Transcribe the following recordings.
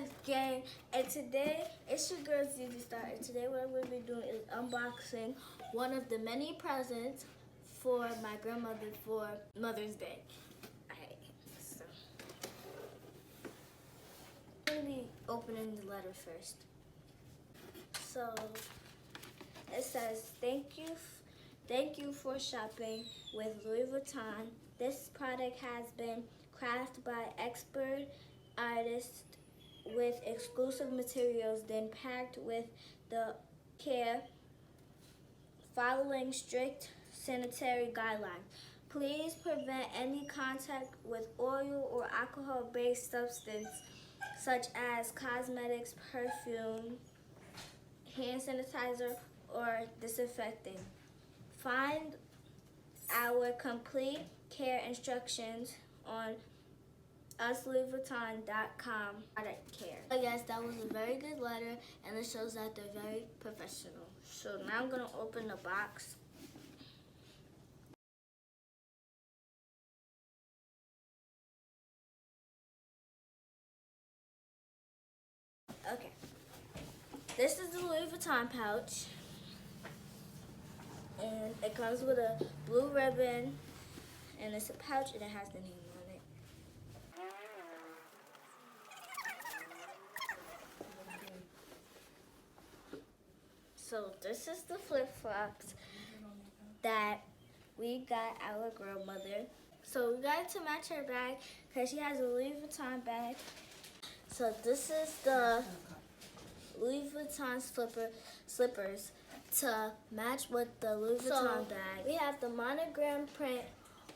guys, gang, and today it's your girl zeezeestar, and today what I'm going to be doing is unboxing one of the many presents for my grandmother for Mother's Day. Alright, so I'm going to be opening the letter first. So it says, thank you for shopping with Louis Vuitton. This product has been crafted by expert artists with exclusive materials, then packed with the care following strict sanitary guidelines. Please prevent any contact with oil or alcohol-based substance such as cosmetics, perfume, hand sanitizer, or disinfecting. Find our complete care instructions on uslouisvuitton.com product care. So yes, that was a very good letter, and it shows that they're very professional. So now I'm going to open the box. Okay. This is the Louis Vuitton pouch. And it comes with a blue ribbon, and it's a pouch, and it has the name on it. So this is the flip-flops that we got our grandmother. So we got it to match her bag because she has a Louis Vuitton bag. So this is the Louis Vuitton slippers to match with the Louis Vuitton bag. We have the monogram print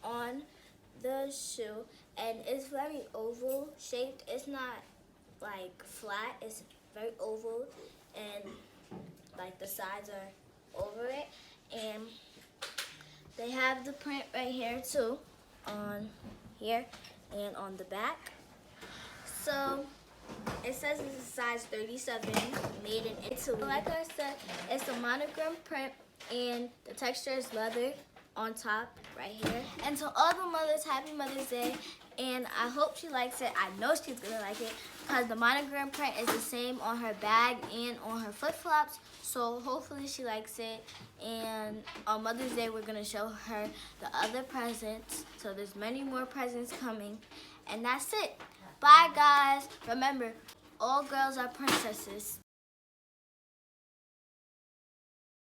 on the shoe, and it's very oval shaped. It's not like flat, it's very oval, and like the sides are over it. And they have the print right here too, on here and on the back. So it says it's a size 37, made in Italy. Like I said, it's a monogram print, and the texture is leather on top right here. And to all the mothers, happy Mother's Day, and I hope she likes it. I know she's gonna like it because the monogram print is the same on her bag and on her flip-flops, so hopefully she likes it. And on Mother's Day, we're gonna show her the other presents, so there's many more presents coming, and that's it. Bye, guys. Remember, all girls are princesses.